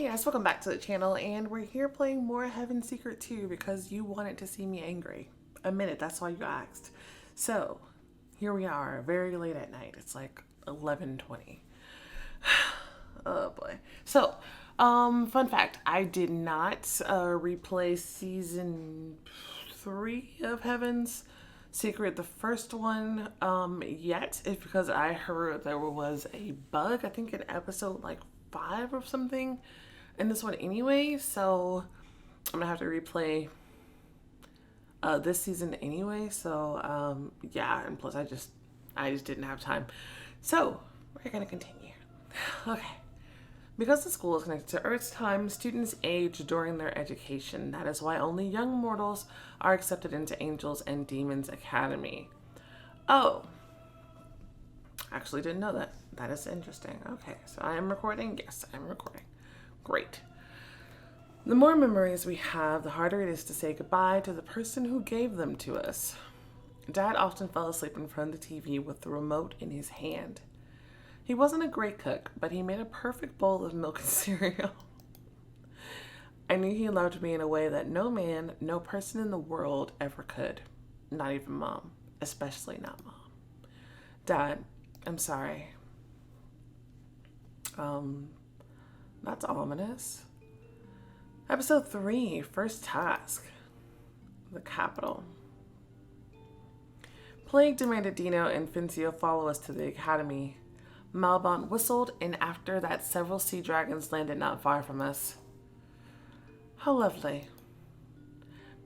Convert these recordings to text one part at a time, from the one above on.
guys, welcome back to the channel, and we're here playing more Heaven's Secret 2 because you wanted to see me angry. A minute, that's why you asked. So, here we are, very late at night. It's like 11:20. Oh boy. So, fun fact, I did not replay season 3 of Heaven's Secret, the first one, yet. It's because I heard there was a bug, I think in episode like 5 or something in this one anyway, so I'm gonna have to replay this season anyway. So yeah, and plus I just didn't have time, so we're gonna continue. Okay. Because the school is connected to Earth's time, students age during their education. That is why only young mortals are accepted into Angels and Demons Academy. Oh, actually didn't know that. That is interesting. Okay, so I am recording. Yes, I'm recording. Great. The more memories we have, the harder it is to say goodbye to the person who gave them to us. Dad often fell asleep in front of the TV with the remote in his hand. He wasn't a great cook, but he made a perfect bowl of milk and cereal. I knew he loved me in a way that no man, no person in the world ever could. Not even Mom. Especially not Mom. Dad, I'm sorry. That's ominous. Episode 3, first task. The capital. Plague demanded Dino and Fincio follow us to the academy. Malbon whistled, and after that several sea dragons landed not far from us. How lovely.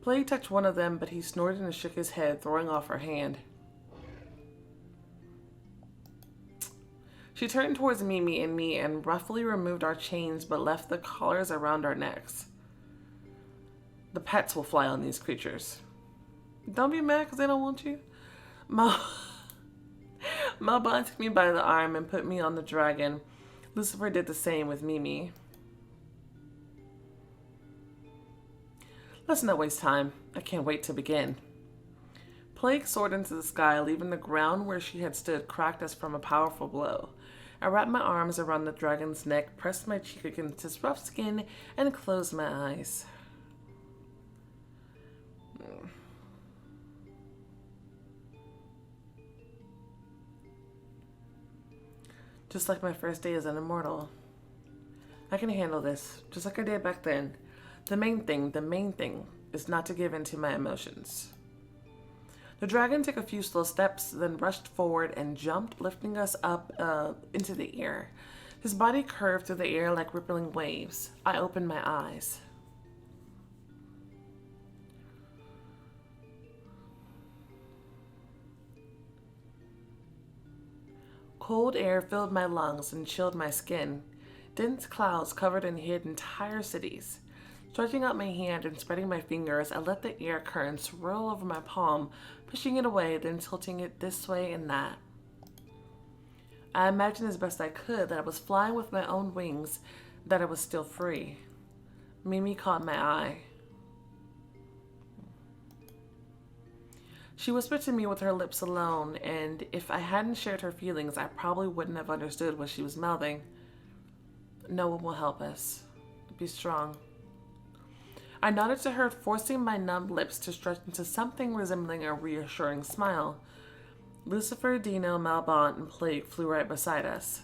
Plague touched one of them, but he snorted and shook his head, throwing off her hand. She turned towards Mimi and me and roughly removed our chains, but left the collars around our necks. The pets will fly on these creatures. Don't be mad because they don't want you. Malbon took me by the arm and put me on the dragon. Lucifer did the same with Mimi. Let's not waste time. I can't wait to begin. Plague soared into the sky, leaving the ground where she had stood cracked as from a powerful blow. I wrapped my arms around the dragon's neck, pressed my cheek against his rough skin, and closed my eyes. Just like my first day as an immortal. I can handle this, just like I did back then. The main thing is not to give in to my emotions. The dragon took a few slow steps, then rushed forward and jumped, lifting us up into the air. His body curved through the air like rippling waves. I opened my eyes. Cold air filled my lungs and chilled my skin. Dense clouds covered and hid entire cities. Stretching out my hand and spreading my fingers, I let the air current swirl over my palm, pushing it away, then tilting it this way and that. I imagined as best I could that I was flying with my own wings, that I was still free. Mimi caught my eye. She whispered to me with her lips alone, and if I hadn't shared her feelings, I probably wouldn't have understood what she was mouthing. No one will help us. Be strong. I nodded to her, forcing my numb lips to stretch into something resembling a reassuring smile. Lucifer, Dino, Malbon, and Plague flew right beside us.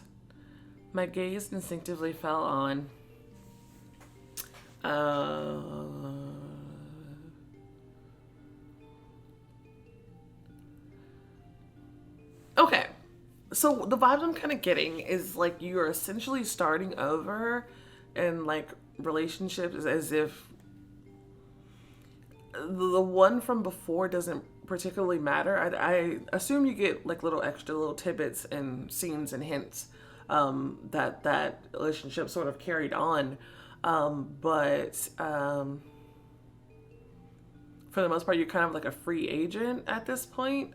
My gaze instinctively fell on... Okay, so the vibe I'm kind of getting is like you're essentially starting over in like relationships as if the one from before doesn't particularly matter. I assume you get like little tidbits and scenes and hints that relationship sort of carried on, but for the most part you're kind of like a free agent at this point.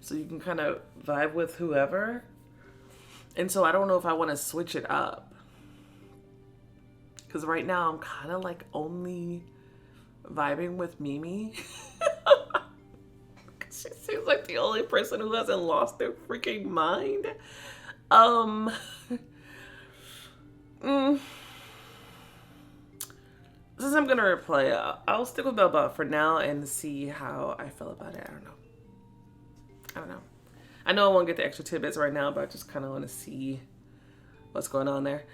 So you can kind of vibe with whoever. And so I don't know if I want to switch it up. Because right now I'm kind of like only vibing with Mimi. She seems like the only person who hasn't lost their freaking mind. I'm gonna replay. I'll stick with Belba for now and see how I feel about it. I don't know. I know I won't get the extra tidbits right now, but I just kind of want to see what's going on there.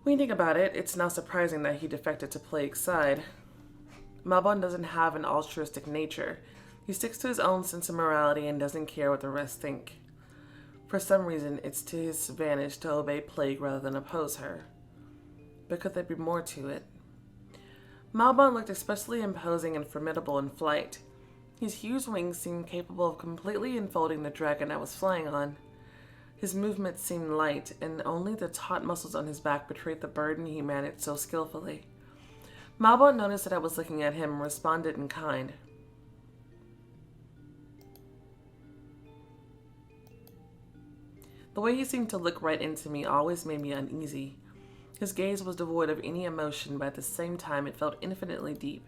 When you think about it, it's not surprising that he defected to Plague's side. Malbon doesn't have an altruistic nature. He sticks to his own sense of morality and doesn't care what the rest think. For some reason, it's to his advantage to obey Plague rather than oppose her. But could there be more to it? Malbon looked especially imposing and formidable in flight. His huge wings seemed capable of completely enfolding the dragon I was flying on. His movements seemed light, and only the taut muscles on his back betrayed the burden he managed so skillfully. Malbon noticed that I was looking at him and responded in kind. The way he seemed to look right into me always made me uneasy. His gaze was devoid of any emotion, but at the same time it felt infinitely deep.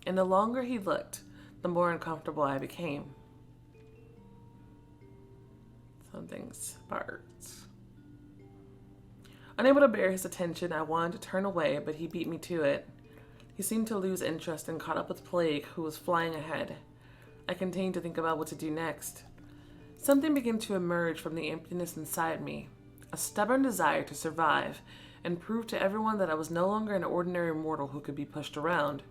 And the longer he looked, the more uncomfortable I became. Something sparked. Unable to bear his attention, I wanted to turn away, but he beat me to it. He seemed to lose interest and caught up with Plague, who was flying ahead. I continued to think about what to do next. Something began to emerge from the emptiness inside me, a stubborn desire to survive and prove to everyone that I was no longer an ordinary mortal who could be pushed around.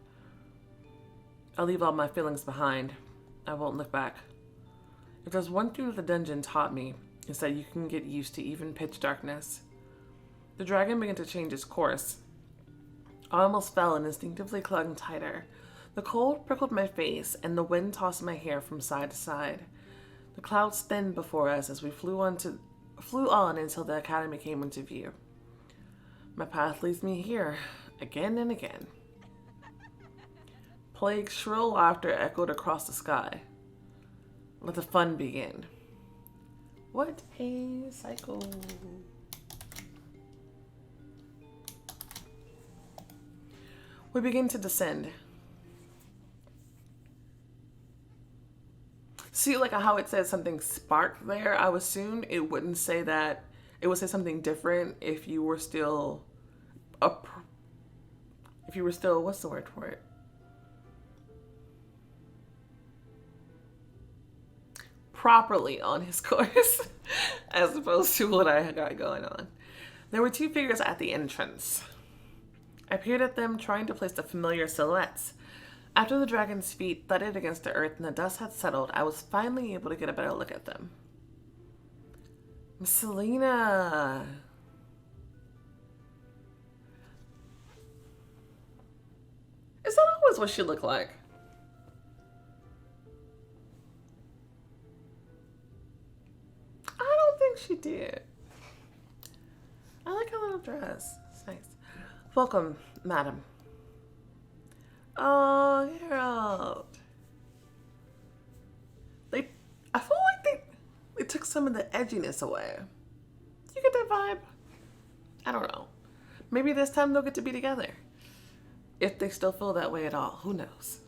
I'll leave all my feelings behind. I won't look back. If there's one thing that the dungeon taught me, it's that you can get used to even pitch darkness. The dragon began to change its course. I almost fell and instinctively clung tighter. The cold prickled my face, and the wind tossed my hair from side to side. The clouds thinned before us as we flew on until the academy came into view. My path leads me here, again and again. Plague's shrill laughter echoed across the sky. Let the fun begin. What a cycle. We begin to descend. See, like how it says something sparked there, I would assume it wouldn't say that. It would say something different if you were still what's the word for it? Properly on his course, as opposed to what I got going on. There were two figures at the entrance. I peered at them, trying to place the familiar silhouettes. After the dragon's feet thudded against the earth and the dust had settled, I was finally able to get a better look at them. Miss Selena. Is that always what she looked like? I don't think she did. I like her little dress. It's nice. Welcome, madam. Oh, Harold. I feel like they took some of the edginess away. You get that vibe? I don't know. Maybe this time they'll get to be together. If they still feel that way at all, who knows?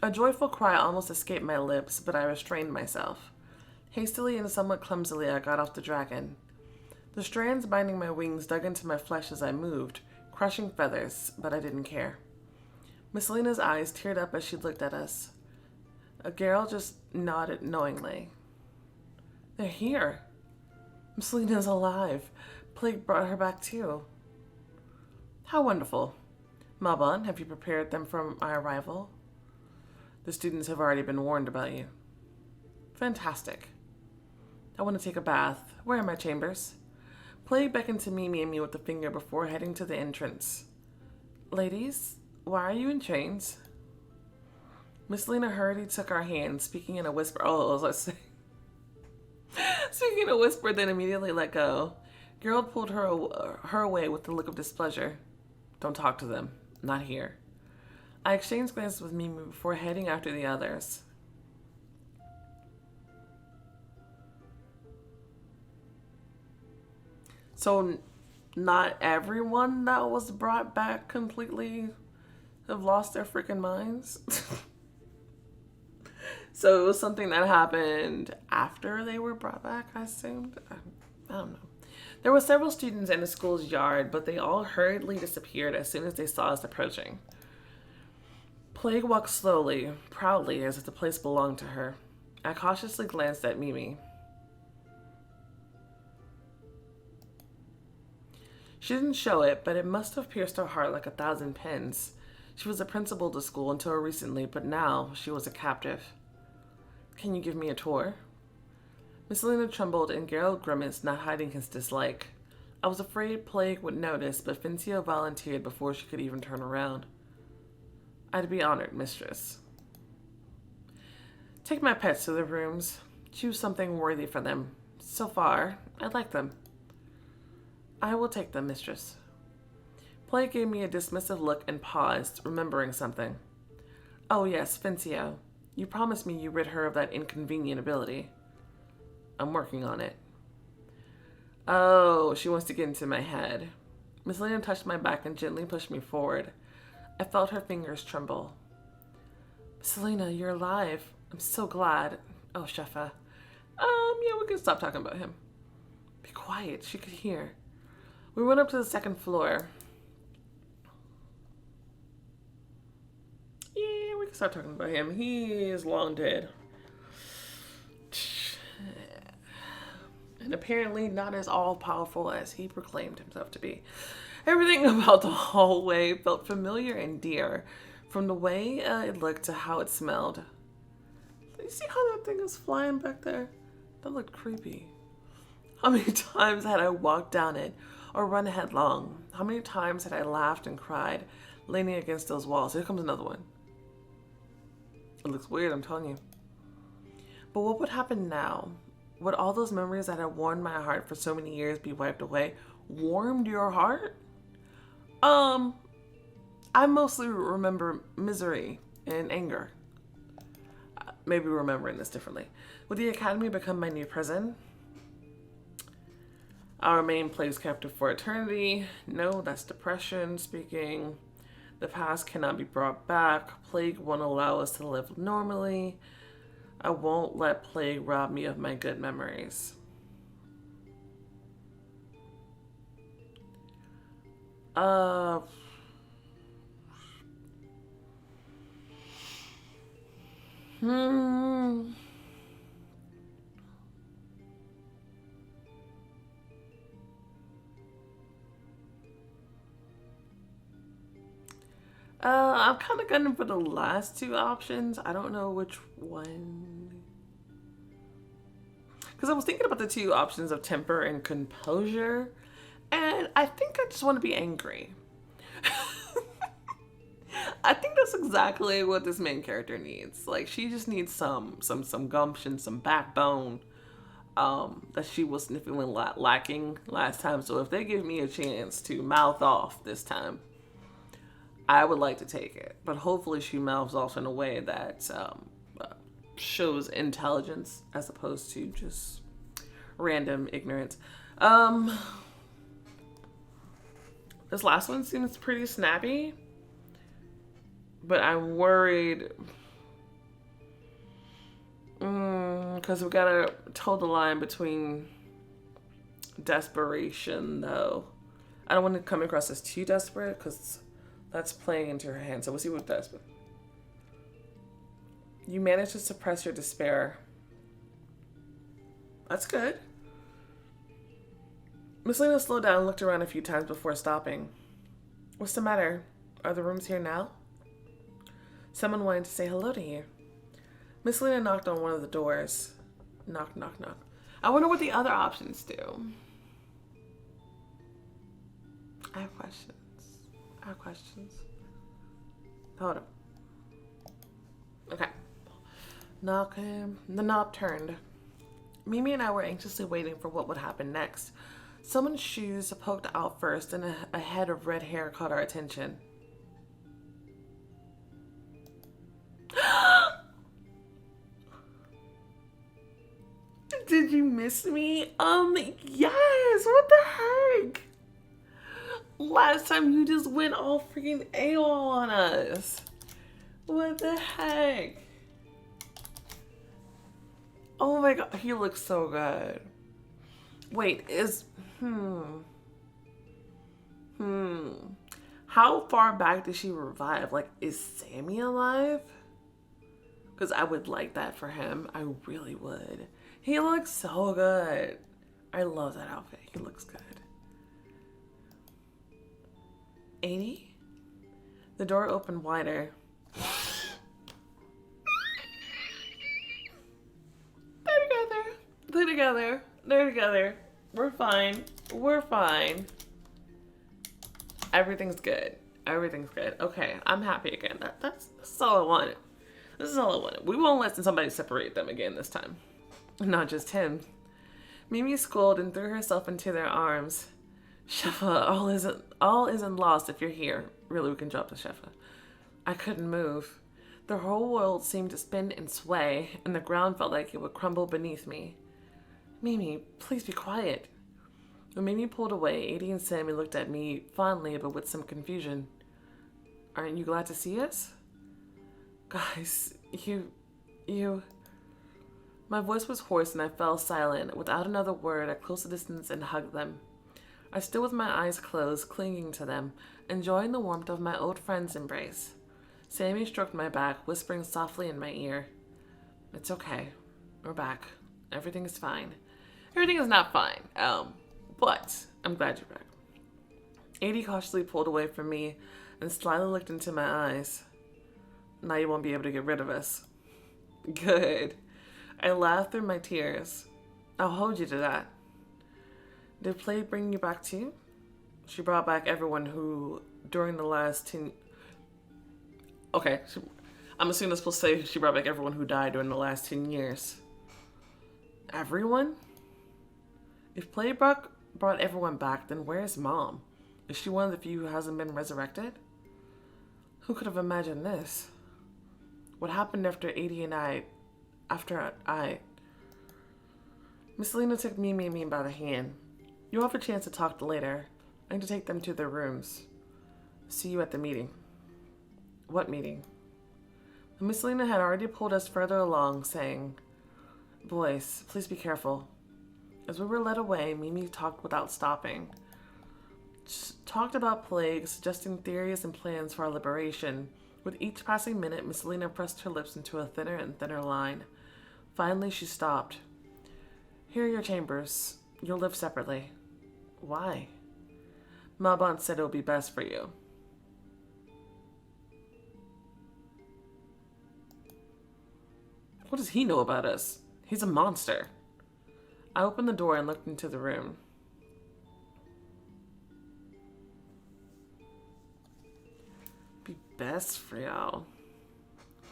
A joyful cry almost escaped my lips, but I restrained myself. Hastily and somewhat clumsily, I got off the dragon. The strands binding my wings dug into my flesh as I moved, crushing feathers, but I didn't care. Miss Lena's eyes teared up as she looked at us. Geralt just nodded knowingly. They're here. Miss Lena's alive. Plague brought her back too. How wonderful. Malbon, have you prepared them for my arrival? The students have already been warned about you. Fantastic. I want to take a bath. Where are my chambers? Plague beckoned to Mimi and me with the finger before heading to the entrance. Ladies, why are you in chains? Miss Lena hurriedly took our hands, speaking in a whisper. Oh, let's say. Speaking in a whisper, then immediately let go. Geralt pulled her away with a look of displeasure. Don't talk to them. Not here. I exchanged glances with Mimi before heading after the others. So, not everyone that was brought back completely have lost their freaking minds? So it was something that happened after they were brought back, I assumed? I don't know. There were several students in the school's yard, but they all hurriedly disappeared as soon as they saw us approaching. Plague walked slowly, proudly, as if the place belonged to her. I cautiously glanced at Mimi. She didn't show it, but it must have pierced her heart like 1,000 pins. She was a principal to school until recently, but now she was a captive. Can you give me a tour? Miss Lena trembled and Gerald grimaced, not hiding his dislike. I was afraid Plague would notice, but Fincio volunteered before she could even turn around. I'd be honored, mistress. Take my pets to their rooms. Choose something worthy for them. So far, I like them. I will take them, mistress. Plague gave me a dismissive look and paused, remembering something. Oh yes, Fincio. You promised me you rid her of that inconvenient ability. I'm working on it. Oh, she wants to get into my head. Miss Lena touched my back and gently pushed me forward. I felt her fingers tremble. Selena, you're alive. I'm so glad. Oh, Shefa. Yeah, we can stop talking about him. Be quiet, she could hear. We went up to the second floor. Yeah, we can stop talking about him. He is long dead. And apparently not as all-powerful as he proclaimed himself to be. Everything about the hallway felt familiar and dear, from the way it looked to how it smelled. You see how that thing is flying back there? That looked creepy. How many times had I walked down it or run headlong? How many times had I laughed and cried, leaning against those walls? Here comes another one. It looks weird, I'm telling you. But what would happen now? Would all those memories that had warmed my heart for so many years be wiped away? Warmed your heart? I mostly remember misery and anger. Maybe remembering this differently. Would the academy become my new prison? I'll remain Plague's captive for eternity. No, that's depression speaking. The past cannot be brought back. Plague won't allow us to live normally. I won't let Plague rob me of my good memories. I'm kind of gunning for the last two options. I don't know which one. Because I was thinking about the two options of temper and composure. And I think I just want to be angry. I think that's exactly what this main character needs. Like, she just needs some gumption, some backbone that she was significantly lacking last time. So if they give me a chance to mouth off this time, I would like to take it. But hopefully she mouths off in a way that shows intelligence as opposed to just random ignorance. This last one seems pretty snappy, but I'm worried because we gotta toe the line between desperation, though. I don't want to come across as too desperate because that's playing into her hand. So we'll see what desperate. You managed to suppress your despair. That's good. Miss Lena slowed down and looked around a few times before stopping. What's the matter? Are the rooms here now? Someone wanted to say hello to you. Miss Lena knocked on one of the doors. Knock, knock, knock. I wonder what the other options do. I have questions. Hold on. Okay. Knocking. The knob turned. Mimi and I were anxiously waiting for what would happen next. Someone's shoes poked out first, and a head of red hair caught our attention. Did you miss me? Yes, what the heck? Last time you just went all freaking AWOL on us. What the heck? Oh my god, he looks so good. Wait, Hmm. Hmm. How far back did she revive? Like, is Sammy alive? Because I would like that for him. I really would. He looks so good. I love that outfit. He looks good. 80? The door opened wider. They're together. They're together. They're together. We're fine. We're fine. Everything's good. Everything's good. Okay, I'm happy again. That's all I wanted. This is all I wanted. We won't let somebody separate them again this time. Not just him. Mimi scolded and threw herself into their arms. Shefa, all isn't lost if you're here. Really, we can drop the Shefa. I couldn't move. The whole world seemed to spin and sway, and the ground felt like it would crumble beneath me. Mimi, please be quiet. When Mimi pulled away, Adie and Sammy looked at me fondly, but with some confusion. Aren't you glad to see us? Guys, you... My voice was hoarse and I fell silent. Without another word, I closed the distance and hugged them. I stood with my eyes closed, clinging to them, enjoying the warmth of my old friend's embrace. Sammy stroked my back, whispering softly in my ear. It's okay. We're back. Everything is fine. Everything is not fine. But I'm glad you're back. Adie cautiously pulled away from me and slyly looked into my eyes. Now you won't be able to get rid of us. Good. I laughed through my tears. I'll hold you to that. Did Play bring you back too? She brought back everyone who, during the last 10... Okay, I'm assuming it's supposed to say she brought back everyone who died during the last 10 years. Everyone? If Play brought everyone back, then where's Mom? Is she one of the few who hasn't been resurrected? Who could have imagined this? What happened after Adie and I... Miss Lena took Mimi and me by the hand. You'll have a chance to talk later. I need to take them to their rooms. See you at the meeting. What meeting? Miss Lena had already pulled us further along, saying, Boys, please be careful. As we were led away, Mimi talked without stopping. Talked about plague, suggesting theories and plans for our liberation. With each passing minute, Miss Lena pressed her lips into a thinner and thinner line. Finally, she stopped. Here are your chambers. You'll live separately. Why? Mabon said it would be best for you. What does he know about us? He's a monster. I opened the door and looked into the room. Be best for y'all.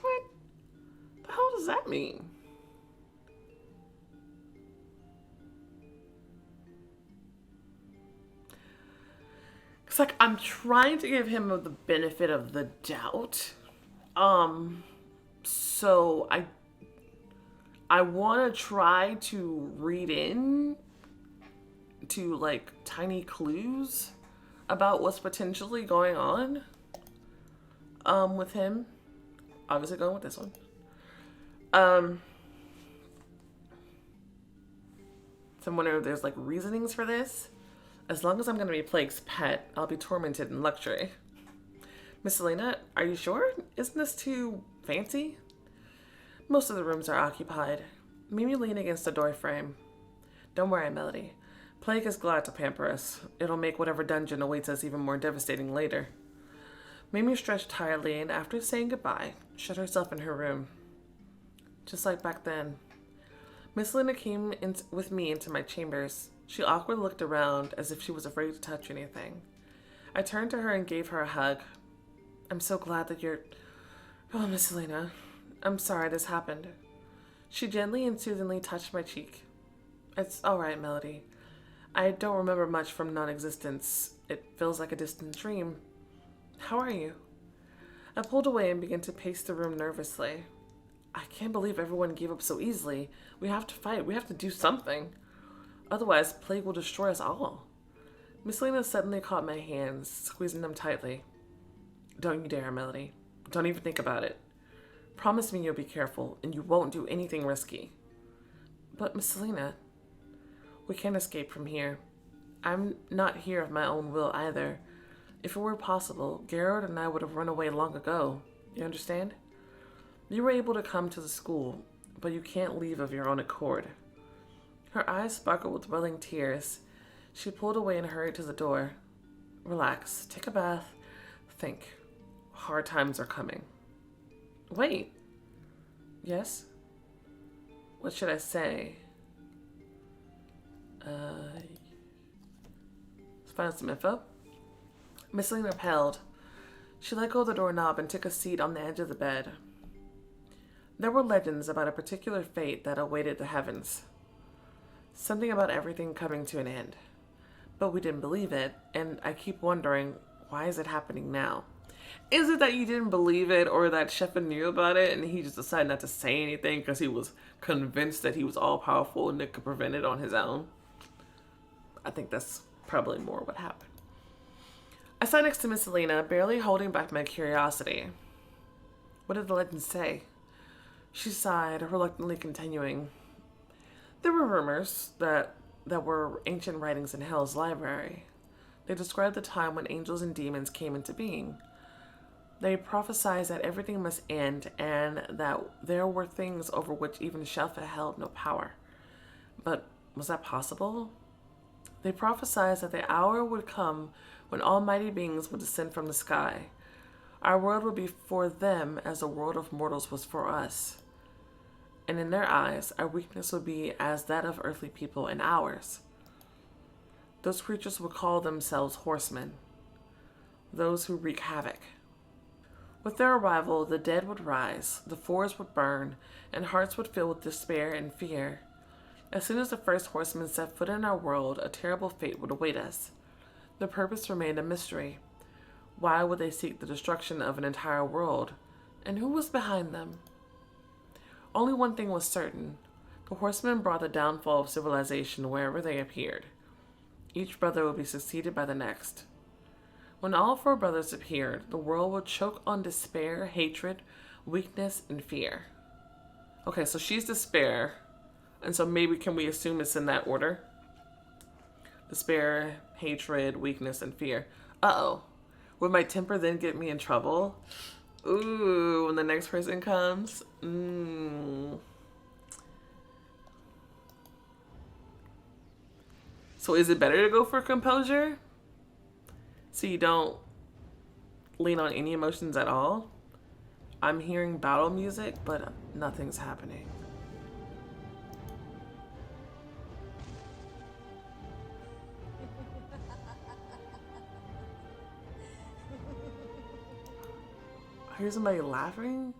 What the hell does that mean? It's like I'm trying to give him the benefit of the doubt. So I want to try to read in to like tiny clues about what's potentially going on with him. Obviously going with this one. So I'm wondering if there's like reasonings for this. As long as I'm going to be Plague's pet, I'll be tormented in luxury. Miss Selena, are you sure? Isn't this too fancy? Most of the rooms are occupied. Mimi leaned against the door frame. Don't worry, Melody. Plague is glad to pamper us. It'll make whatever dungeon awaits us even more devastating later. Mimi stretched tiredly and after saying goodbye, shut herself in her room. Just like back then. Miss Lena came with me into my chambers. She awkwardly looked around as if she was afraid to touch anything. I turned to her and gave her a hug. I'm so glad that you're... Oh, Miss Lena. I'm sorry this happened. She gently and soothingly touched my cheek. It's all right, Melody. I don't remember much from non-existence. It feels like a distant dream. How are you? I pulled away and began to pace the room nervously. I can't believe everyone gave up so easily. We have to fight. We have to do something. Otherwise, Plague will destroy us all. Miss Lena suddenly caught my hands, squeezing them tightly. Don't you dare, Melody. Don't even think about it. Promise me you'll be careful, and you won't do anything risky. But, Miss Selena, we can't escape from here. I'm not here of my own will either. If it were possible, Gerard and I would have run away long ago. You understand? You were able to come to the school, but you can't leave of your own accord. Her eyes sparkled with welling tears. She pulled away and hurried to the door. Relax, take a bath, think. Hard times are coming. Wait. Yes? What should I say? Let's find out some info. Miss Lena repelled. She let go of the doorknob and took a seat on the edge of the bed. There were legends about a particular fate that awaited the heavens. Something about everything coming to an end. But we didn't believe it, and I keep wondering, why is it happening now? Is it that you didn't believe it, or that Shepard knew about it and he just decided not to say anything because he was convinced that he was all-powerful and could prevent it on his own? I think that's probably more what happened. I sat next to Miss Selena, barely holding back my curiosity. What did the legends say? She sighed, reluctantly continuing. There were rumors that were ancient writings in Hell's library. They described the time when angels and demons came into being. They prophesied that everything must end and that there were things over which even Shelfa held no power. But was that possible? They prophesied that the hour would come when almighty beings would descend from the sky. Our world would be for them as the world of mortals was for us. And in their eyes, our weakness would be as that of earthly people in ours. Those creatures would call themselves horsemen, those who wreak havoc. With their arrival, the dead would rise, the forests would burn, and hearts would fill with despair and fear. As soon as the first horsemen set foot in our world, a terrible fate would await us. The purpose remained a mystery. Why would they seek the destruction of an entire world? And who was behind them? Only one thing was certain. The horsemen brought the downfall of civilization wherever they appeared. Each brother would be succeeded by the next. When all four brothers appeared, the world would choke on despair, hatred, weakness, and fear. Okay, so she's despair. And so maybe can we assume it's in that order? Despair, hatred, weakness, and fear. Uh-oh. Would my temper then get me in trouble? Ooh, when the next person comes. So is it better to go for composure? So you don't lean on any emotions at all? I'm hearing battle music, but nothing's happening. I hear somebody laughing.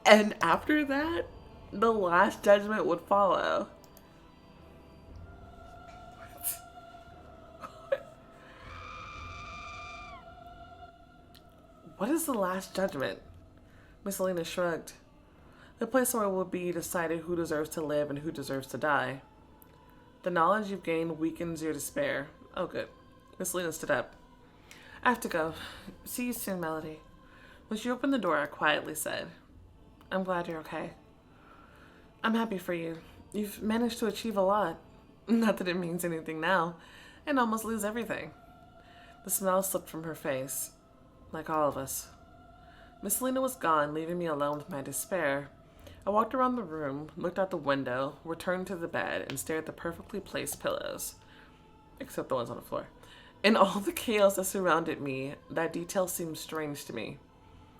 And after that, the last judgment would follow. What is the last judgment? Miss Selena shrugged. The place where it will be decided who deserves to live and who deserves to die. The knowledge you've gained weakens your despair. Oh, good. Miss Lena stood up. I have to go. See you soon, Melody. When she opened the door, I quietly said, I'm glad you're okay. I'm happy for you. You've managed to achieve a lot. Not that it means anything now, and almost lose everything. The smile slipped from her face, like all of us. Miss Lena was gone, leaving me alone with my despair. I walked around the room, looked out the window, returned to the bed, and stared at the perfectly placed pillows. Except the ones on the floor. In all the chaos that surrounded me, that detail seemed strange to me.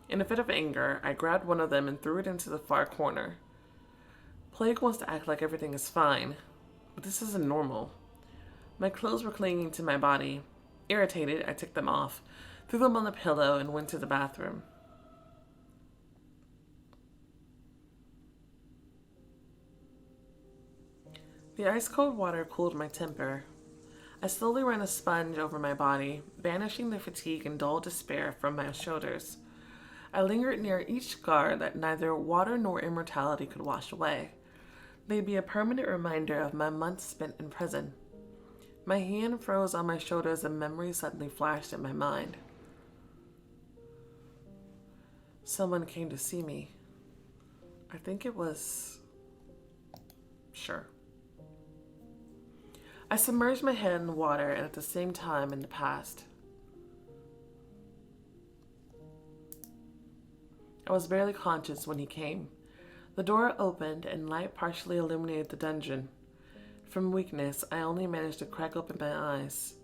In a fit of anger, I grabbed one of them and threw it into the far corner. Plague wants to act like everything is fine, but this isn't normal. My clothes were clinging to my body. Irritated, I took them off, threw them on the pillow, and went to the bathroom. The ice-cold water cooled my temper. I slowly ran a sponge over my body, banishing the fatigue and dull despair from my shoulders. I lingered near each scar that neither water nor immortality could wash away. They'd be a permanent reminder of my months spent in prison. My hand froze on my shoulder as a memory suddenly flashed in my mind. Someone came to see me. I think it was... Sure. I submerged my head in the water and at the same time in the past. I was barely conscious when he came. The door opened and light partially illuminated the dungeon. From weakness, I only managed to crack open my eyes.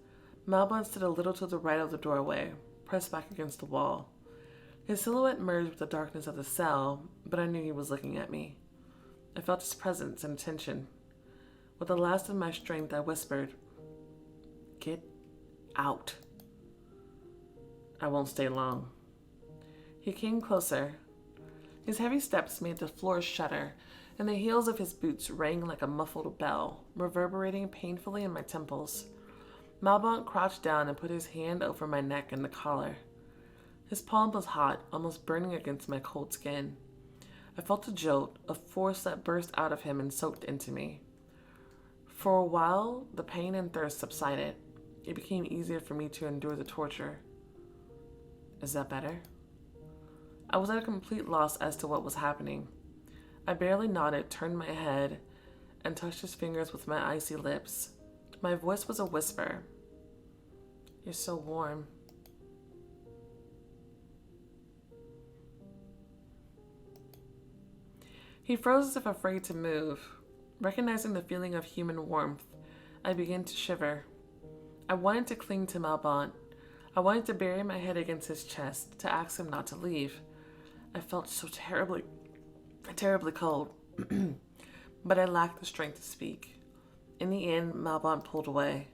Malbon stood a little to the right of the doorway, pressed back against the wall. His silhouette merged with the darkness of the cell, but I knew he was looking at me. I felt his presence and attention. With the last of my strength, I whispered, "Get out. I won't stay long." He came closer. His heavy steps made the floor shudder, and the heels of his boots rang like a muffled bell, reverberating painfully in my temples. Malbon crouched down and put his hand over my neck and the collar. His palm was hot, almost burning against my cold skin. I felt a jolt, a force that burst out of him and soaked into me. For a while, the pain and thirst subsided. It became easier for me to endure the torture. Is that better? I was at a complete loss as to what was happening. I barely nodded, turned my head, and touched his fingers with my icy lips. My voice was a whisper. "You're so warm." He froze as if afraid to move. Recognizing the feeling of human warmth, I began to shiver. I wanted to cling to Malbon. I wanted to bury my head against his chest, to ask him not to leave. I felt so terribly cold, but I lacked the strength to speak. In the end, Malbon pulled away.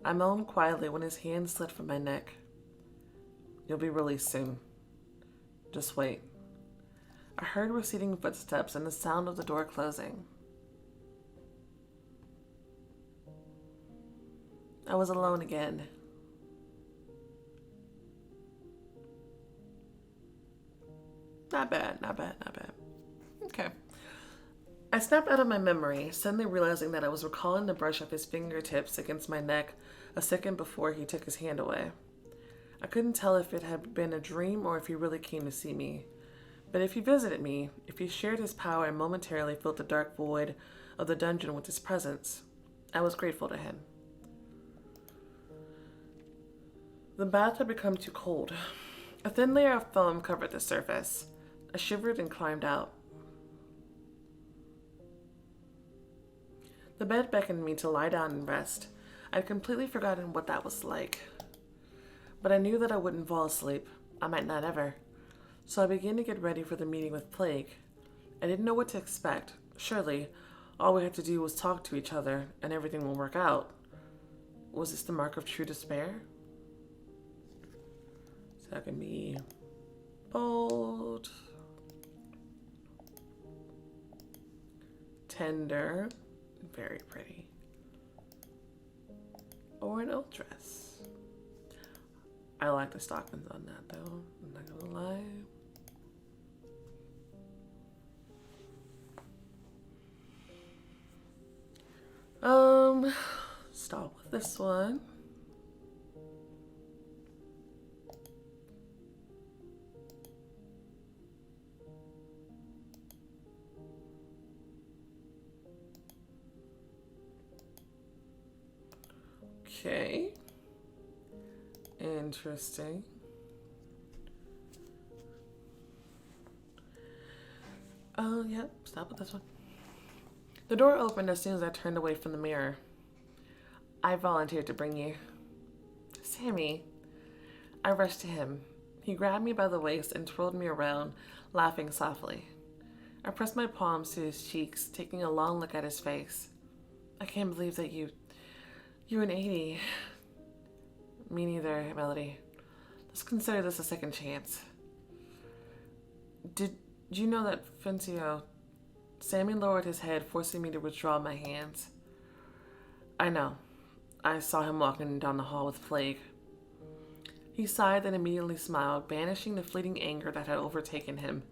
I moaned quietly when his hand slid from my neck. "You'll be released soon. Just wait." I heard receding footsteps and the sound of the door closing. I was alone again. Not bad. Okay. I snapped out of my memory, suddenly realizing that I was recalling the brush of his fingertips against my neck a second before he took his hand away. I couldn't tell if it had been a dream or if he really came to see me. But if he visited me, if he shared his power and momentarily filled the dark void of the dungeon with his presence, I was grateful to him. The bath had become too cold. A thin layer of foam covered the surface. I shivered and climbed out. The bed beckoned me to lie down and rest. I'd completely forgotten what that was like. But I knew that I wouldn't fall asleep. I might not ever. So I began to get ready for the meeting with Plague. I didn't know what to expect. Surely, all we had to do was talk to each other, and everything will work out. Was this the mark of true despair? So that can be bold, tender, very pretty, or an old dress. I like the stockings on that though, I'm not gonna lie. Start with this one. Okay. Interesting. Oh, yeah, stop with this one. The door opened as soon as I turned away from the mirror. "I volunteered to bring you." "Sammy." I rushed to him. He grabbed me by the waist and twirled me around, laughing softly. I pressed my palms to his cheeks, taking a long look at his face. "I can't believe that you're an 80. Me neither, Melody. Let's consider this a second chance." Did you know that Fencio... Sammy lowered his head, forcing me to withdraw my hands. "I know. I saw him walking down the hall with Plague." He sighed and immediately smiled, banishing the fleeting anger that had overtaken him.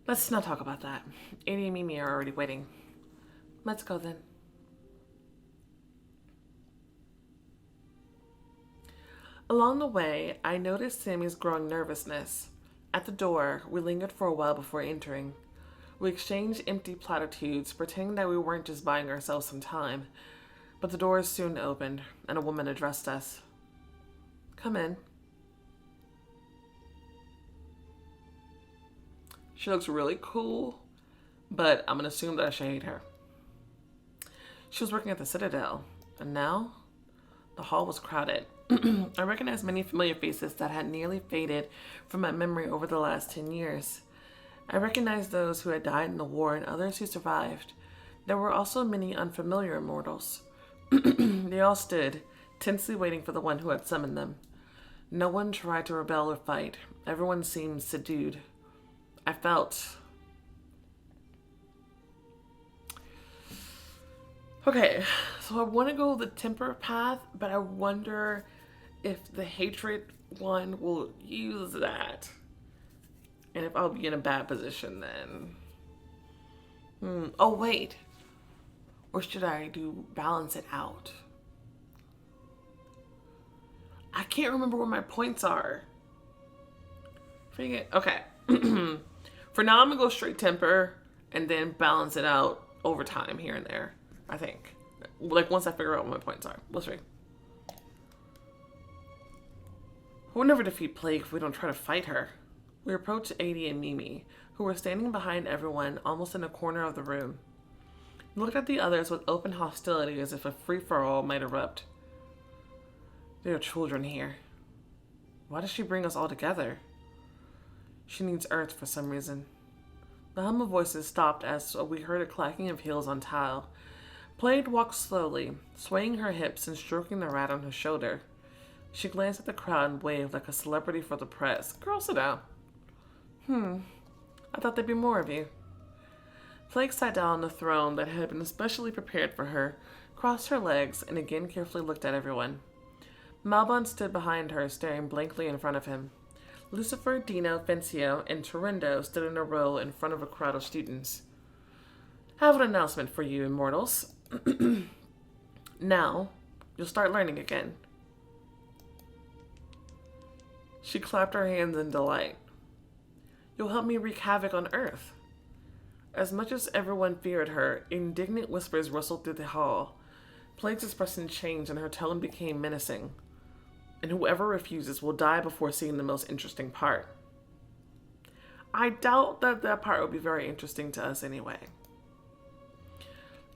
"Let's not talk about that. Adie and Mimi are already waiting. Let's go then." Along the way, I noticed Sammy's growing nervousness. At the door, we lingered for a while before entering. We exchanged empty platitudes, pretending that we weren't just buying ourselves some time. But the doors soon opened, and a woman addressed us. Come in. She looks really cool, but I'm going to assume that I should hate her. She was working at the Citadel, and now the hall was crowded. I recognized many familiar faces that had nearly faded from my memory over the last 10 years. I recognized those who had died in the war and others who survived. There were also many unfamiliar immortals. They all stood, tensely waiting for the one who had summoned them. No one tried to rebel or fight. Everyone seemed subdued. I felt... Okay, so I want to go the temper path, but I wonder if the hatred one will use that. And if I'll be in a bad position then. Oh, wait. Or should I balance it out? I can't remember where my points are. Forget. Okay. For now, I'm going to go straight temper and then balance it out over time here and there, I think. Like, once I figure out what my points are. We'll see. We'll never defeat Plague if we don't try to fight her. We approached Adie and Mimi, who were standing behind everyone, almost in a corner of the room. We looked at the others with open hostility as if a free-for-all might erupt. There are children here. Why does she bring us all together? She needs Earth for some reason. The hum of voices stopped as we heard a clacking of heels on tile. Plague walked slowly, swaying her hips and stroking the rat on her shoulder. She glanced at the crowd and waved like a celebrity for the press. Girl, sit down. I thought there'd be more of you. Plague sat down on the throne that had been especially prepared for her, crossed her legs, and again carefully looked at everyone. Malbon stood behind her, staring blankly in front of him. Lucifer, Dino, Fencio, and Torrendo stood in a row in front of a crowd of students. I have an announcement for you, immortals. Now, you'll start learning again. She clapped her hands in delight. You'll help me wreak havoc on Earth. As much as everyone feared her, indignant whispers rustled through the hall. Plague's expression changed and her tone became menacing. And whoever refuses will die before seeing the most interesting part. I doubt that part will be very interesting to us anyway.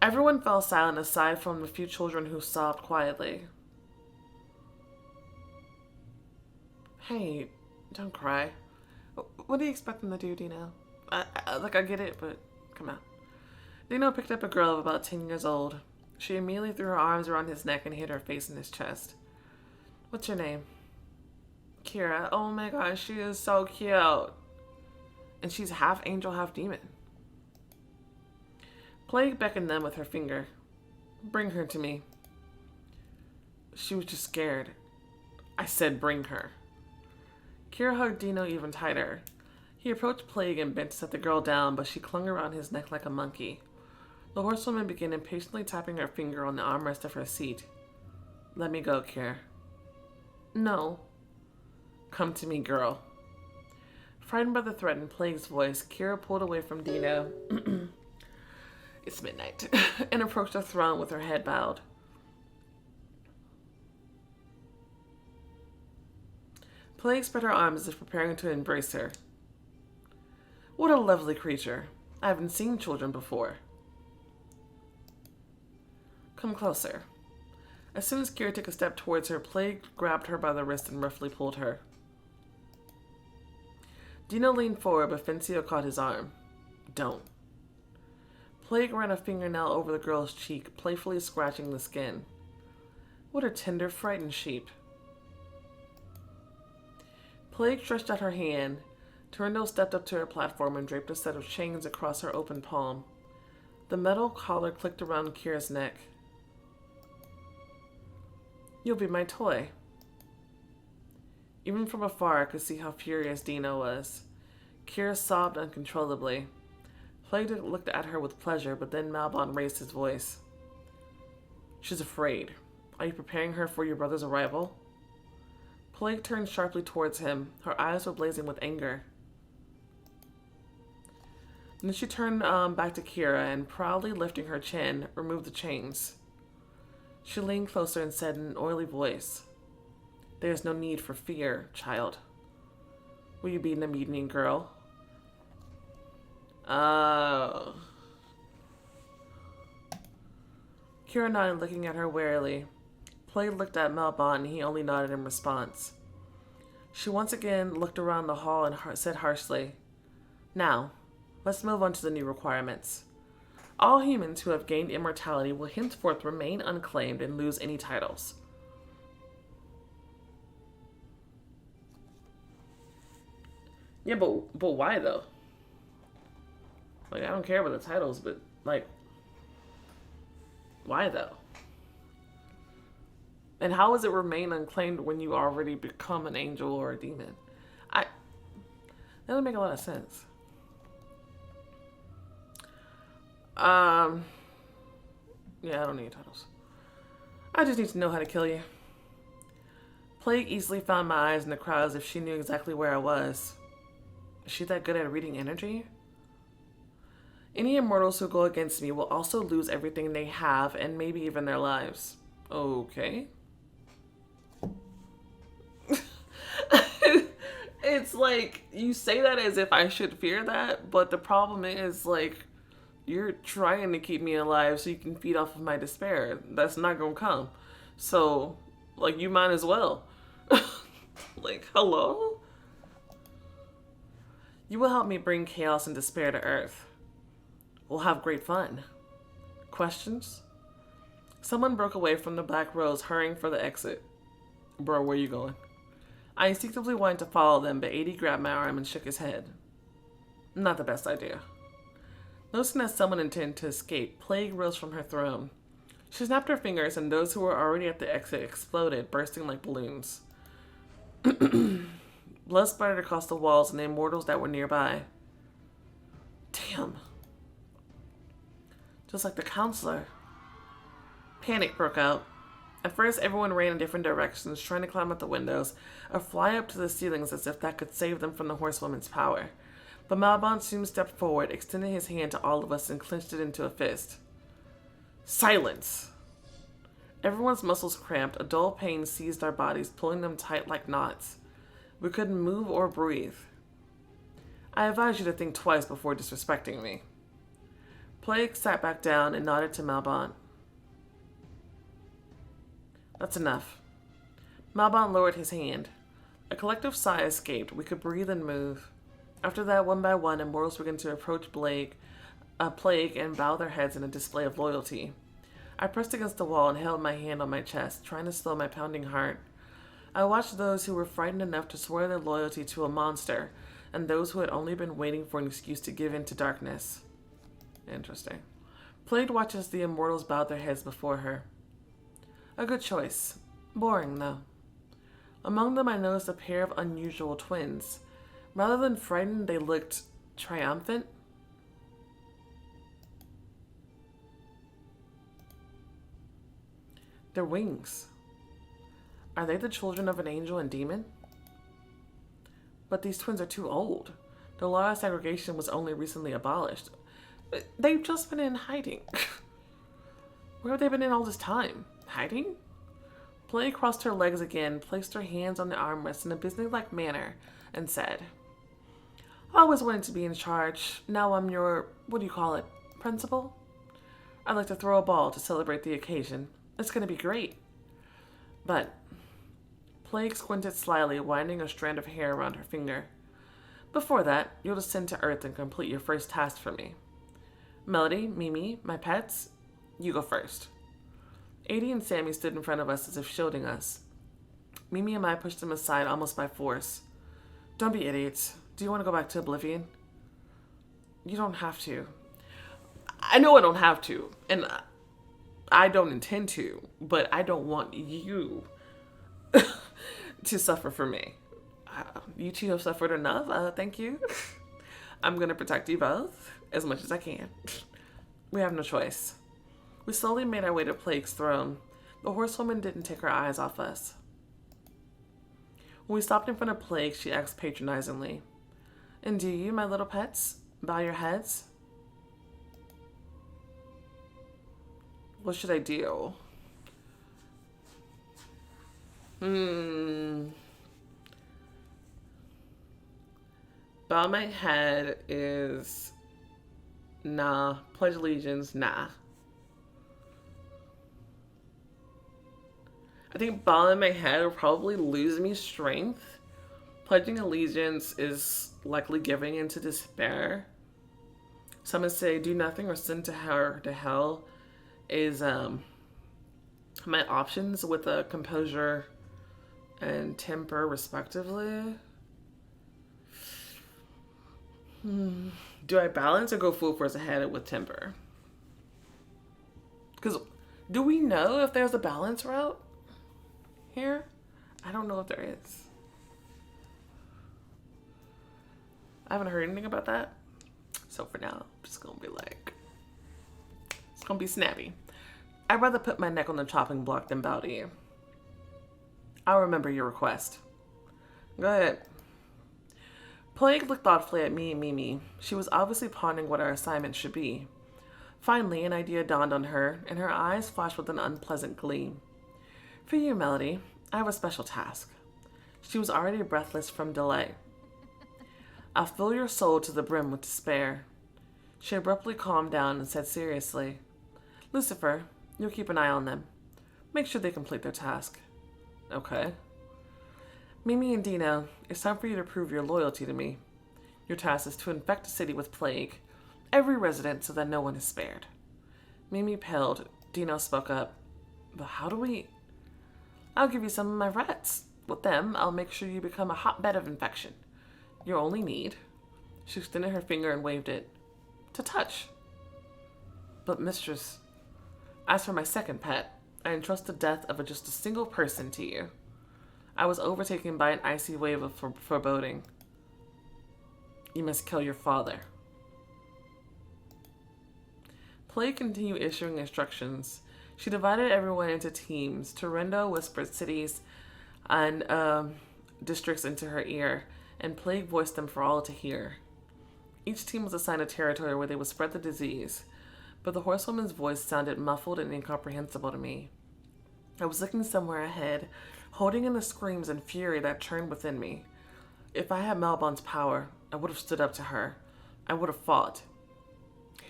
Everyone fell silent aside from the few children who sobbed quietly. Hey, don't cry. What do you expect them to do, Dino? I get it, but come on. Dino picked up a girl of about 10 years old. She immediately threw her arms around his neck and hid her face in his chest. What's your name? Kira. Oh my gosh, she is so cute. And she's half angel, half demon. Plague beckoned them with her finger. Bring her to me. She was just scared. I said bring her. Kira hugged Dino even tighter. He approached Plague and bent to set the girl down, but she clung around his neck like a monkey. The horsewoman began impatiently tapping her finger on the armrest of her seat. Let me go, Kira. No. Come to me, girl. Frightened by the threat in Plague's voice, Kira pulled away from Dino. It's midnight. And approached the throne with her head bowed. Plague spread her arms as if preparing to embrace her. What a lovely creature. I haven't seen children before. Come closer. As soon as Kira took a step towards her, Plague grabbed her by the wrist and roughly pulled her. Dino leaned forward, but Fencio caught his arm. Don't. Plague ran a fingernail over the girl's cheek, playfully scratching the skin. What a tender, frightened sheep. Plague stretched out her hand. Torrendo stepped up to her platform and draped a set of chains across her open palm. The metal collar clicked around Kira's neck. You'll be my toy. Even from afar, I could see how furious Dino was. Kira sobbed uncontrollably. Plague looked at her with pleasure, but then Malbon raised his voice. She's afraid. Are you preparing her for your brother's arrival? Plague turned sharply towards him. Her eyes were blazing with anger. Then she turned back to Kira and, proudly lifting her chin, removed the chains. She leaned closer and said in an oily voice, "There is no need for fear, child. Will you be an obedient girl?" Kira nodded, looking at her warily. Plague looked at Malbon, and he only nodded in response. She once again looked around the hall and said harshly, "Now, let's move on to the new requirements. All humans who have gained immortality will henceforth remain unclaimed and lose any titles." Yeah, but why though? Like, I don't care about the titles, but like, why though? And how does it remain unclaimed when you already become an angel or a demon? That doesn't make a lot of sense. Yeah, I don't need titles. I just need to know how to kill you. Plague easily found my eyes in the crowd as if she knew exactly where I was. Is she that good at reading energy? Any immortals who go against me will also lose everything they have and maybe even their lives. Okay. It's like, you say that as if I should fear that, but the problem is, like, you're trying to keep me alive so you can feed off of my despair. That's not gonna come. So, like, you might as well. Like, hello? You will help me bring chaos and despair to Earth. We'll have great fun. Questions? Someone broke away from the black rows, hurrying for the exit. Bro, where you going? I instinctively wanted to follow them, but 80 grabbed my arm and shook his head. Not the best idea. Noticing that someone intended to escape, Plague rose from her throne. She snapped her fingers, and those who were already at the exit exploded, bursting like balloons. Blood splattered across the walls and the immortals that were nearby. Damn. Just like the counselor. Panic broke out. At first, everyone ran in different directions, trying to climb up the windows, or fly up to the ceilings as if that could save them from the horsewoman's power. But Malbon soon stepped forward, extended his hand to all of us, and clenched it into a fist. Silence! Everyone's muscles cramped. A dull pain seized our bodies, pulling them tight like knots. We couldn't move or breathe. I advise you to think twice before disrespecting me. Plague sat back down and nodded to Malbon. That's enough. Malbon lowered his hand. A collective sigh escaped. We could breathe and move. After that, one by one, immortals began to approach Plague and bow their heads in a display of loyalty. I pressed against the wall and held my hand on my chest, trying to slow my pounding heart. I watched those who were frightened enough to swear their loyalty to a monster, and those who had only been waiting for an excuse to give in to darkness. Interesting. Plague watched as the immortals bowed their heads before her. A good choice. Boring, though. Among them, I noticed a pair of unusual twins. Rather than frightened, they looked triumphant. Their wings. Are they the children of an angel and demon? But these twins are too old. The law of segregation was only recently abolished. They've just been in hiding. Where have they been in all this time? Hiding? Plague crossed her legs again, placed her hands on the armrests in a businesslike manner, and said, I always wanted to be in charge. Now I'm your, what do you call it, principal? I'd like to throw a ball to celebrate the occasion. It's going to be great. But Plague squinted slyly, winding a strand of hair around her finger. Before that, you'll descend to Earth and complete your first task for me. Melody, Mimi, my pets, you go first. Adie and Sammy stood in front of us as if shielding us. Mimi and I pushed them aside almost by force. Don't be idiots. Do you want to go back to Oblivion? You don't have to. I know I don't have to, and I don't intend to, but I don't want you to suffer for me. You two have suffered enough, thank you. I'm going to protect you both as much as I can. We have no choice. We slowly made our way to Plague's throne. The horsewoman didn't take her eyes off us. When we stopped in front of Plague, she asked patronizingly, And do you, my little pets, bow your heads? What should I do? Bow my head is nah. Pledge allegiance, nah. I think bowing my head will probably lose me strength. Pledging allegiance is likely giving into despair. Some would say do nothing or send to hell is my options with a composure and temper respectively. Do I balance or go full force ahead with temper? Because do we know if there's a balance route here? I don't know if there is. I haven't heard anything about that. So for now, I'm just going to be like, it's going to be snappy. I'd rather put my neck on the chopping block than bow to you. I'll remember your request. Go ahead. Plague looked thoughtfully at me and Mimi. She was obviously pondering what our assignment should be. Finally, an idea dawned on her, and her eyes flashed with an unpleasant gleam. For you, Melody, I have a special task. She was already breathless from delay. I'll fill your soul to the brim with despair. She abruptly calmed down and said seriously, Lucifer, you'll keep an eye on them. Make sure they complete their task. Okay. Mimi and Dino, it's time for you to prove your loyalty to me. Your task is to infect the city with plague, every resident, so that no one is spared. Mimi paled. Dino spoke up. But how do we... I'll give you some of my rats. With them, I'll make sure you become a hotbed of infection. Your only need... She extended her finger and waved it. To touch. But mistress, as for my second pet, I entrust the death of just a single person to you. I was overtaken by an icy wave of foreboding. You must kill your father. Plague continued issuing instructions. She divided everyone into teams. Torrendo whispered cities and districts into her ear, and Plague voiced them for all to hear. Each team was assigned a territory where they would spread the disease, but the horsewoman's voice sounded muffled and incomprehensible to me. I was looking somewhere ahead, holding in the screams and fury that churned within me. If I had Malbon's power, I would have stood up to her. I would have fought.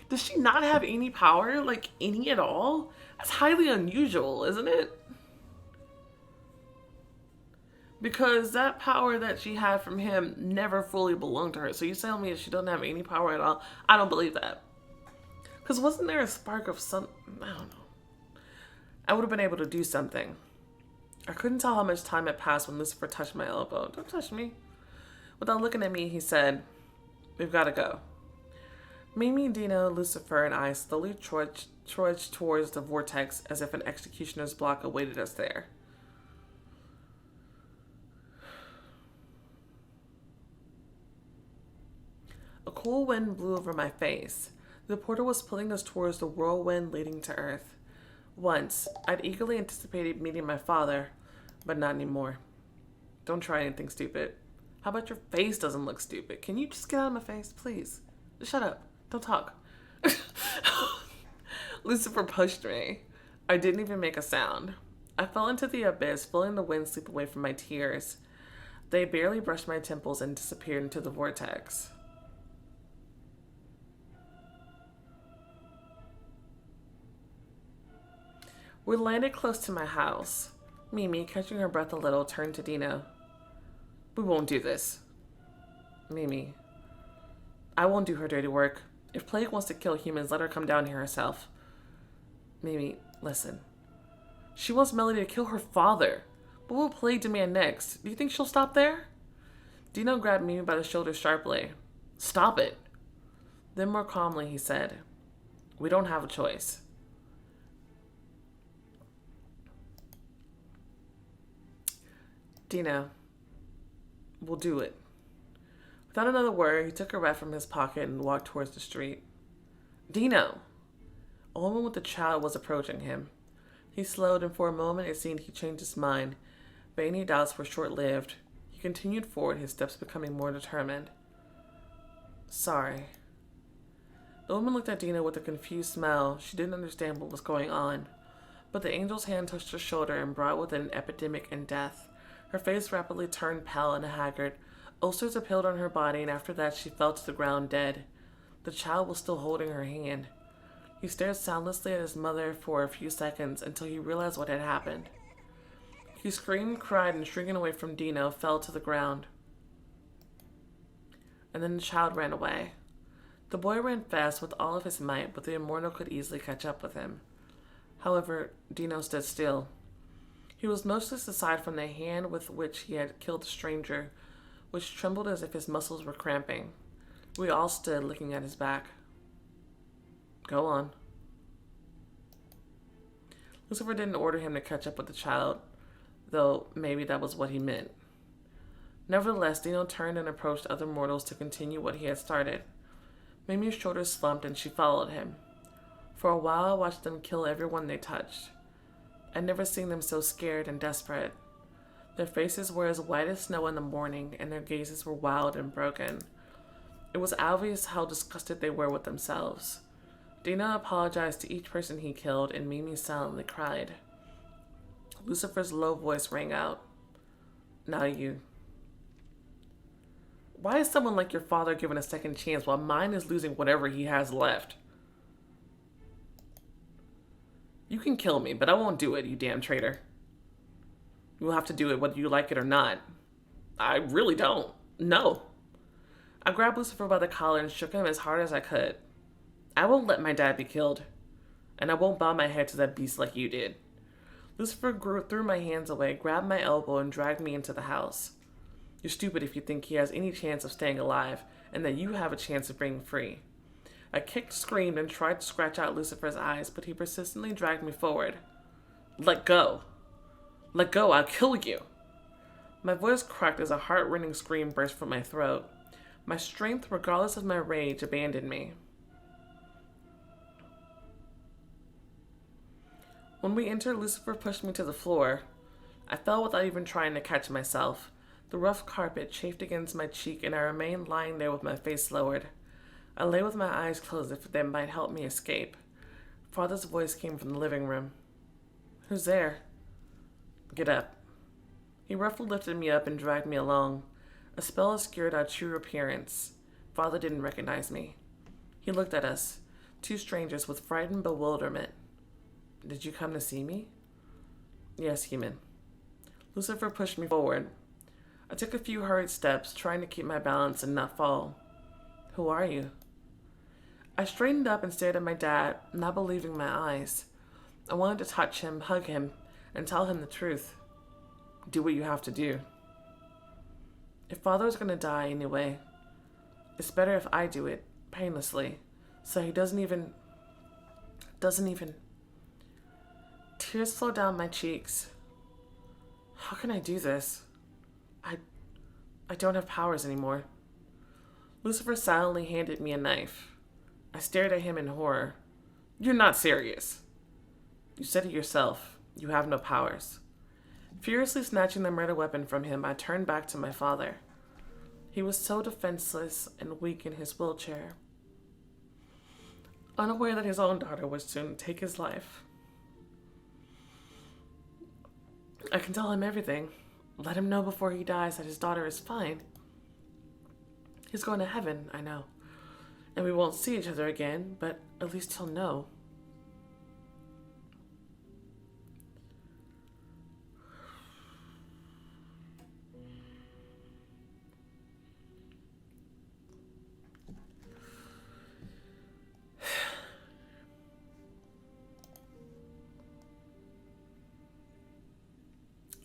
Does she not have any power? Like, any at all? That's highly unusual, isn't it? Because that power that she had from him never fully belonged to her. So you tell me if she doesn't have any power at all? I don't believe that. Because wasn't there a spark of some... I don't know. I would have been able to do something. I couldn't tell how much time had passed when Lucifer touched my elbow. Don't touch me. Without looking at me, he said, we've got to go. Mimi, Dino, Lucifer, and I slowly trudged towards the vortex as if an executioner's block awaited us there. A cool wind blew over my face. The portal was pulling us towards the whirlwind leading to Earth. Once, I'd eagerly anticipated meeting my father, but not anymore. Don't try anything stupid. How about your face doesn't look stupid? Can you just get out of my face, please? Shut up. Don't talk. Lucifer pushed me. I didn't even make a sound. I fell into the abyss, feeling the wind sweep away from my tears. They barely brushed my temples and disappeared into the vortex. We landed close to my house. Mimi, catching her breath a little, turned to Dino. We won't do this. Mimi, I won't do her dirty work. If Plague wants to kill humans, let her come down here herself. Mimi, listen. She wants Melody to kill her father. What will Plague demand next? Do you think she'll stop there? Dino grabbed Mimi by the shoulder sharply. Stop it. Then more calmly, he said, we don't have a choice. Dino, we'll do it. Without another word, he took a rat from his pocket and walked towards the street. Dino! A woman with a child was approaching him. He slowed, and for a moment it seemed he changed his mind, but any doubts were short-lived. He continued forward, his steps becoming more determined. Sorry. The woman looked at Dina with a confused smile. She didn't understand what was going on. But the angel's hand touched her shoulder and brought with it an epidemic and death. Her face rapidly turned pale and haggard. Ulcers appeared on her body, and after that she fell to the ground dead. The child was still holding her hand. He stared soundlessly at his mother for a few seconds until he realized what had happened. He screamed, cried, and shrinking away from Dino, fell to the ground. And then the child ran away. The boy ran fast with all of his might, but the immortal could easily catch up with him. However, Dino stood still. He was motionless aside from the hand with which he had killed the stranger, which trembled as if his muscles were cramping. We all stood looking at his back. Go on. Lucifer didn't order him to catch up with the child, though maybe that was what he meant. Nevertheless, Dino turned and approached other mortals to continue what he had started. Mimi's shoulders slumped and she followed him. For a while, I watched them kill everyone they touched. I'd never seen them so scared and desperate. Their faces were as white as snow in the morning, and their gazes were wild and broken. It was obvious how disgusted they were with themselves. Dina apologized to each person he killed, and Mimi silently cried. Lucifer's low voice rang out. Now you. Why is someone like your father given a second chance while mine is losing whatever he has left? You can kill me, but I won't do it, you damn traitor. You will have to do it whether you like it or not. I really don't. No. I grabbed Lucifer by the collar and shook him as hard as I could. I won't let my dad be killed. And I won't bow my head to that beast like you did. Lucifer threw my hands away, grabbed my elbow, and dragged me into the house. You're stupid if you think he has any chance of staying alive, and that you have a chance of being free. I kicked, screamed, and tried to scratch out Lucifer's eyes, but he persistently dragged me forward. Let go. Let go, I'll kill you. My voice cracked as a heart-rending scream burst from my throat. My strength, regardless of my rage, abandoned me. When we entered, Lucifer pushed me to the floor. I fell without even trying to catch myself. The rough carpet chafed against my cheek, and I remained lying there with my face lowered. I lay with my eyes closed if they might help me escape. Father's voice came from the living room. Who's there? Get up. He roughly lifted me up and dragged me along. A spell obscured our true appearance. Father didn't recognize me. He looked at us, two strangers with frightened bewilderment. Did you come to see me? Yes, human. Lucifer pushed me forward. I took a few hurried steps, trying to keep my balance and not fall. Who are you? I straightened up and stared at my dad, not believing my eyes. I wanted to touch him, hug him, and tell him the truth. Do what you have to do. If Father is going to die anyway, it's better if I do it, painlessly, so he doesn't even... Tears flowed down my cheeks. How can I do this? I don't have powers anymore. Lucifer silently handed me a knife. I stared at him in horror. You're not serious. You said it yourself. You have no powers. Furiously snatching the murder weapon from him, I turned back to my father. He was so defenseless and weak in his wheelchair, unaware that his own daughter would soon take his life. I can tell him everything. Let him know before he dies that his daughter is fine. He's going to heaven, I know. And we won't see each other again, but at least he'll know.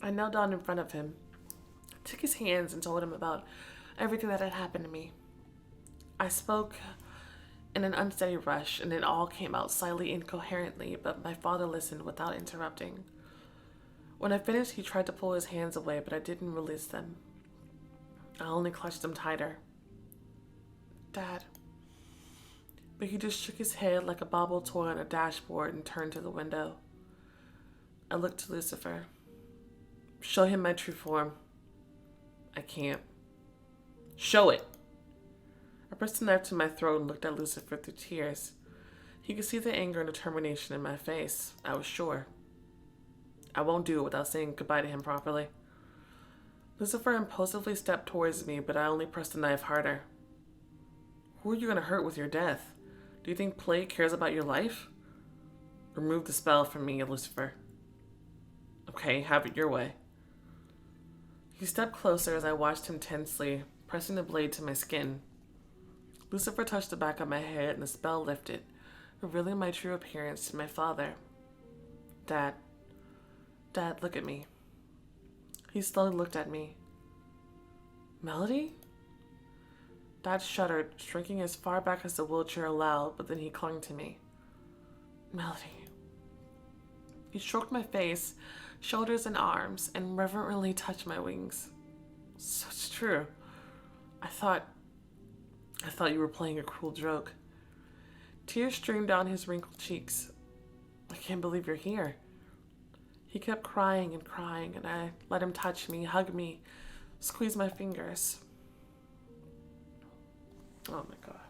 I knelt down in front of him, took his hands and told him about everything that had happened to me. I spoke in an unsteady rush, and it all came out slightly incoherently, but my father listened without interrupting. When I finished, he tried to pull his hands away, but I didn't release them. I only clutched them tighter. Dad. But he just shook his head like a bobble toy on a dashboard and turned to the window. I looked to Lucifer. Show him my true form. I can't. Show it. I pressed the knife to my throat and looked at Lucifer through tears. He could see the anger and determination in my face. I was sure. I won't do it without saying goodbye to him properly. Lucifer impulsively stepped towards me, but I only pressed the knife harder. Who are you going to hurt with your death? Do you think Plague cares about your life? Remove the spell from me, Lucifer. Okay, have it your way. He stepped closer as I watched him tensely, pressing the blade to my skin. Lucifer touched the back of my head and the spell lifted, revealing my true appearance to my father. Dad, look at me. He slowly looked at me. Melody? Dad shuddered, shrinking as far back as the wheelchair allowed, but then he clung to me. Melody. He stroked my face, shoulders and arms, and reverently touched my wings. So it's true. I thought you were playing a cruel joke. Tears streamed down his wrinkled cheeks. I can't believe you're here. He kept crying, and I let him touch me, hug me, squeeze my fingers. Oh my God.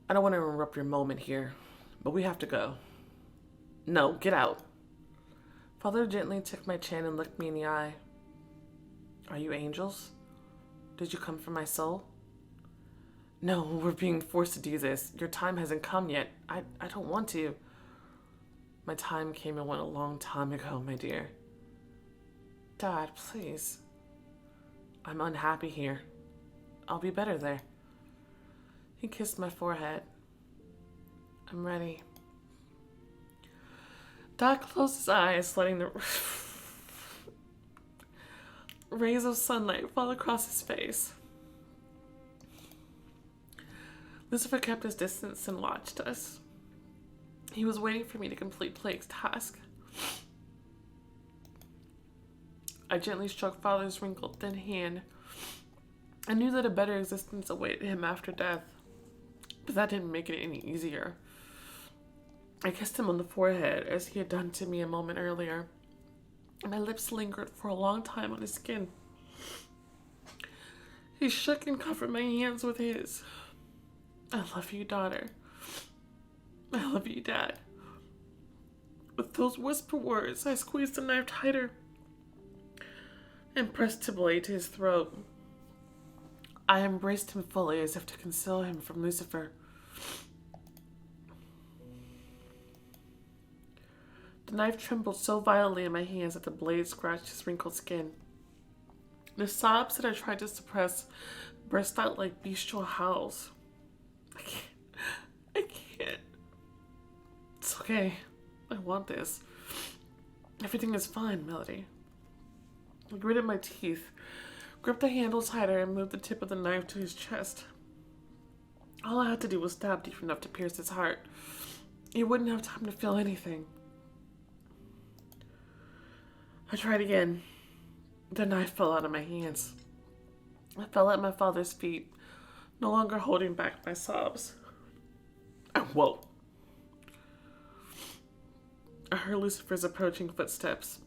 I don't want to interrupt your moment here, but we have to go. No, get out. Father gently took my chin and looked me in the eye. Are you angels? Did you come for my soul? No, we're being forced to do this. Your time hasn't come yet. I don't want to. My time came and went a long time ago, my dear. Dad, please. I'm unhappy here. I'll be better there. He kissed my forehead. I'm ready. Dad closed his eyes, letting the rays of sunlight fall across his face. Lucifer kept his distance and watched us. He was waiting for me to complete Plague's task. I gently stroked Father's wrinkled, thin hand. I knew that a better existence awaited him after death, but that didn't make it any easier. I kissed him on the forehead as he had done to me a moment earlier. My lips lingered for a long time on his skin. He shook and covered my hands with his. I love you, daughter. I love you, Dad. With those whispered words, I squeezed the knife tighter and pressed the blade to his throat. I embraced him fully as if to conceal him from Lucifer. The knife trembled so violently in my hands that the blade scratched his wrinkled skin. The sobs that I tried to suppress burst out like bestial howls. I can't. It's okay. I want this. Everything is fine, Melody. I gritted my teeth, gripped the handle tighter, and moved the tip of the knife to his chest. All I had to do was stab deep enough to pierce his heart. He wouldn't have time to feel anything. I tried again. The knife fell out of my hands. I fell at my father's feet, no longer holding back my sobs. Whoa. I heard Lucifer's approaching footsteps.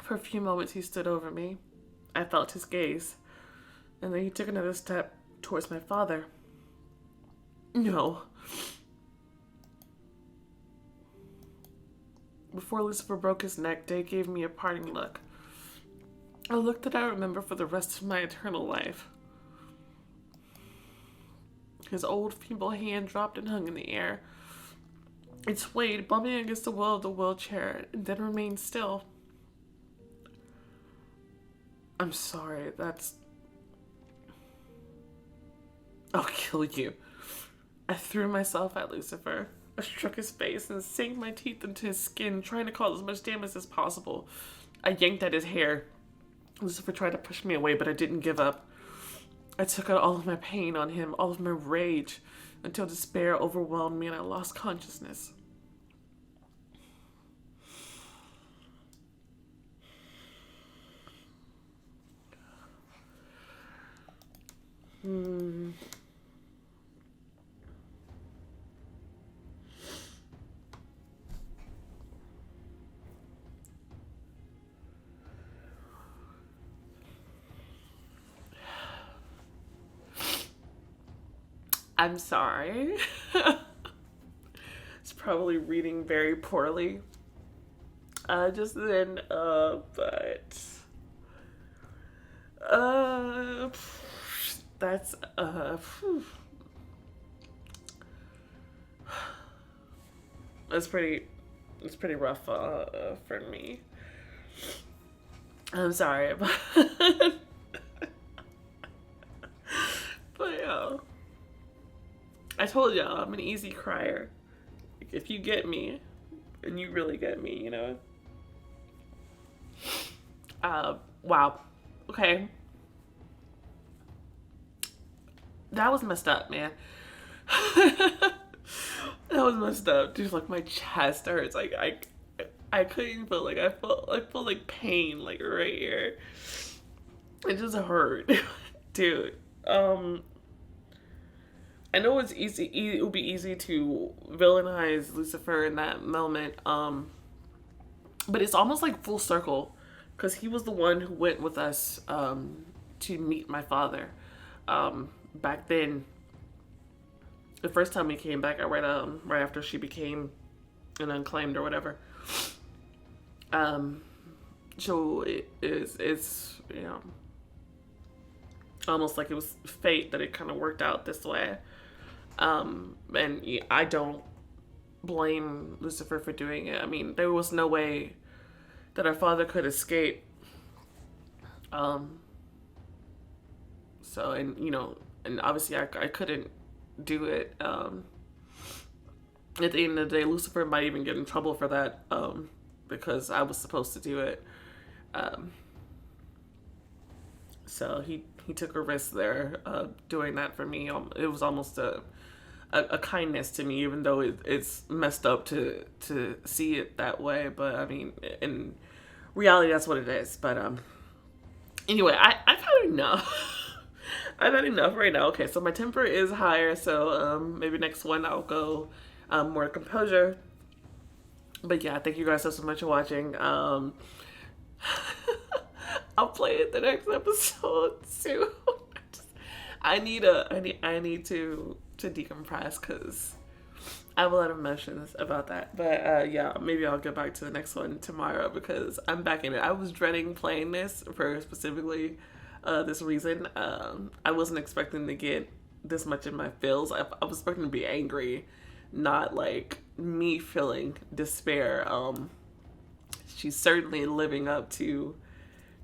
For a few moments he stood over me. I felt his gaze, and then he took another step towards my father. No. Before Lucifer broke his neck, Dave gave me a parting look. A look that I remember for the rest of my eternal life. His old, feeble hand dropped and hung in the air. It swayed, bumping against the wall of the wheelchair, and then remained still. I'm sorry, I'll kill you. I threw myself at Lucifer. I struck his face and sank my teeth into his skin, trying to cause as much damage as possible. I yanked at his hair. Lucifer tried to push me away, but I didn't give up. I took out all of my pain on him, all of my rage, until despair overwhelmed me and I lost consciousness. I'm sorry. It's probably reading very poorly. Just then, but uh, that's it's pretty rough for me. I'm sorry, but but yeah, I told y'all I'm an easy crier. If you get me, and you really get me, you know. Wow. Okay. That was messed up, man. That was messed up. Dude, like my chest hurts. Like I couldn't feel like I felt like pain like right here. It just hurt. Dude. I know it's easy. It would be easy to villainize Lucifer in that moment. But it's almost like full circle, because he was the one who went with us to meet my father. Back then, the first time we came back, right after she became an unclaimed or whatever. So it's you know, almost like it was fate that it kind of worked out this way. And I don't blame Lucifer for doing it. I mean, there was no way that our father could escape. So, and you know, and obviously I couldn't do it. At the end of the day, Lucifer might even get in trouble for that, because I was supposed to do it. So he took a risk there, doing that for me. It was almost a kindness to me, even though it's messed up to see it that way. But I mean, in reality, that's what it is. But anyway, I've had enough. I've had enough right now. Okay, so my temper is higher, so maybe next one I'll go more composure. But yeah, thank you guys so much for watching. I'll play it the next episode soon. I need to decompress, because I have a lot of emotions about that. But yeah, maybe I'll get back to the next one tomorrow, because I'm back in it. I was dreading playing this for specifically this reason. I wasn't expecting to get this much in my feels. I was expecting to be angry, not like me feeling despair. She's certainly living up to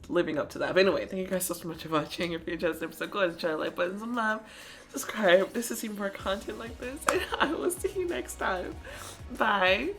that. But anyway, thank you guys so much for watching. If you enjoyed this episode, go ahead and try to like button, some love, subscribe. This is even more content like this, and I will see you next time. Bye.